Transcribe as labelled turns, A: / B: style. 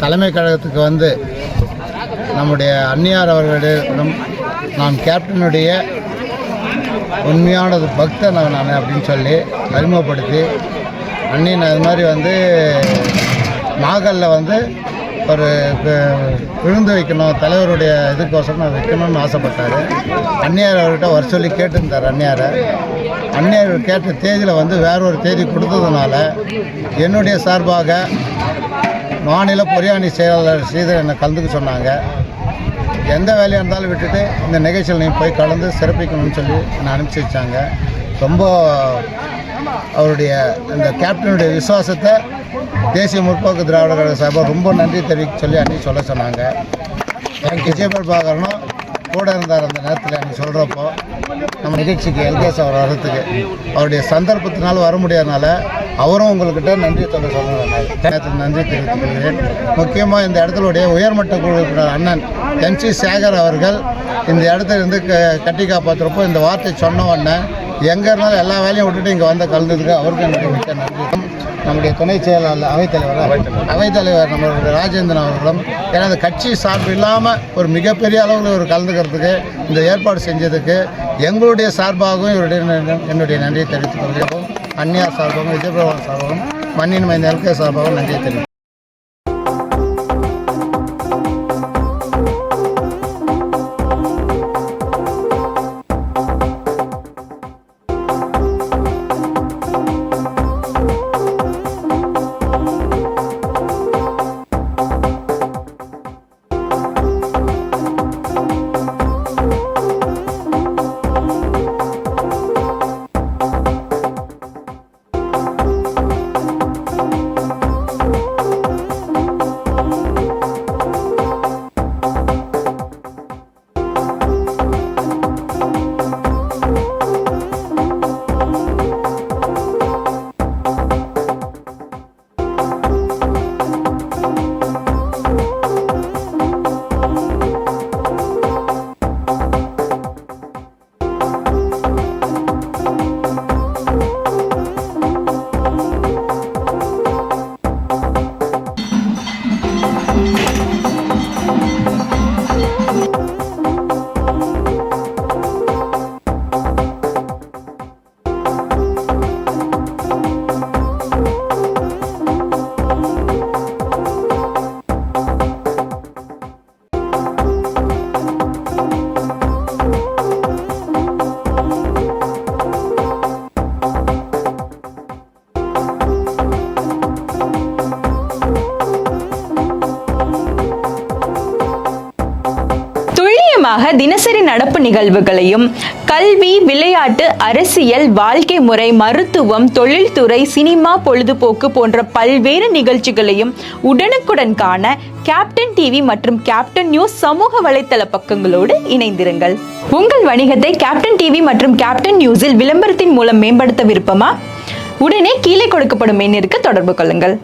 A: தலைமை கழகத்துக்கு வந்து நம்முடைய அன்னியார் அவர்களிடம் நான் கேப்டனுடைய உண்மையானது பக்தன் நான் அப்படின்னு சொல்லி அறிமுகப்படுத்தி அண்ணின் அது மாதிரி வந்து நாகலில் வந்து ஒரு விருந்து வைக்கணும் தலைவருடைய இதுக்கோசரம் நான் வைக்கணும்னு ஆசைப்பட்டார். அன்னியார் அவர்கிட்ட வர சொல்லி கேட்டிருந்தார். அன்னியார் கேட்ட தேதியில் வந்து வேற ஒரு தேதி கொடுத்ததுனால என்னுடைய சார்பாக மாநில பொறியாணி செயலாளர் ஸ்ரீதர் என்னை கலந்துக்க சொன்னாங்க. எந்த வேலையாக இருந்தாலும் விட்டுட்டு இந்த நிகழ்ச்சியில் நீங்கள் போய் கலந்து சிறப்பிக்கணும்னு சொல்லி என்னை அனுப்பிச்சி வச்சாங்க. ரொம்ப அவருடைய இந்த கேப்டனுடைய விசுவாசத்தை தேசிய முற்போக்கு திராவிட கழக சார்பாக ரொம்ப நன்றி தெரிவிக்க சொல்லி அன்றைக்கி சொல்ல சொன்னாங்க. எனக்கு விஜயபிரபாகரனும் கூட இருந்தார் அந்த நேரத்தில் அன்றைக்கி சொல்கிறப்போ நம்ம நிகழ்ச்சிக்கு எல்கேஎஸ் அவர் வர்றதுக்கு அவருடைய சந்தர்ப்பத்தினால வர முடியாதனால அவரும் உங்கள்கிட்ட நன்றி சொல்ல நன்றி தெரிவித்துக் கொள்கிறேன். முக்கியமாக இந்த இடத்துடைய உயர்மட்ட குழு அண்ணன் MC சேகர் அவர்கள் இந்த இடத்துல இருந்து கட்டி காப்பாற்றுறப்போ இந்த வார்த்தை சொன்ன உடனே எங்கே இருந்தாலும் எல்லா வேலையும் விட்டுட்டு இங்கே வந்து கலந்ததுக்கு அவருக்கு என்னுடைய மிக்க நன்றி. நம்முடைய துணை செயலாளர் அவைத்தலைவர் நம்மளுடைய ராஜேந்திரன் அவர்களும் எனது கட்சி சார்பு இல்லாமல் ஒரு மிகப்பெரிய அளவில் ஒரு கலந்துக்கிறதுக்கு இந்த ஏற்பாடு செஞ்சதுக்கு எங்களுடைய சார்பாகவும் என்னுடைய நன்றியை தெரிவித்துக் கொள்கிறோம். அன்னியார் சார்பாகவும் விஜயபிரபாகரன் சார்பாகவும் மண்ணின் மைந்த LK சார்பாகவும் நன்றியை தெரிவித்துக்
B: தினசரி நடப்பு நிகழ்வுகளையும் கல்வி, விளையாட்டு, அரசியல், வாழ்க்கை முறை, மருத்துவம், தொழில்துறை, சினிமா, பொழுதுபோக்கு போன்ற பல்வேறு நிகழ்ச்சிகளையும் உடனுக்குடன் காண கேப்டன் டிவி மற்றும் கேப்டன் நியூஸ் சமூக வலைத்தள பக்கங்களோடு இணைந்திருங்கள். உங்கள் வணிகத்தை கேப்டன் டிவி மற்றும் கேப்டன் நியூஸில் விளம்பரத்தின் மூலம் மேம்படுத்த விருப்பமா? உடனே கீழே கொடுக்கப்படும் எண்ணிற்கு தொடர்பு கொள்ளுங்கள்.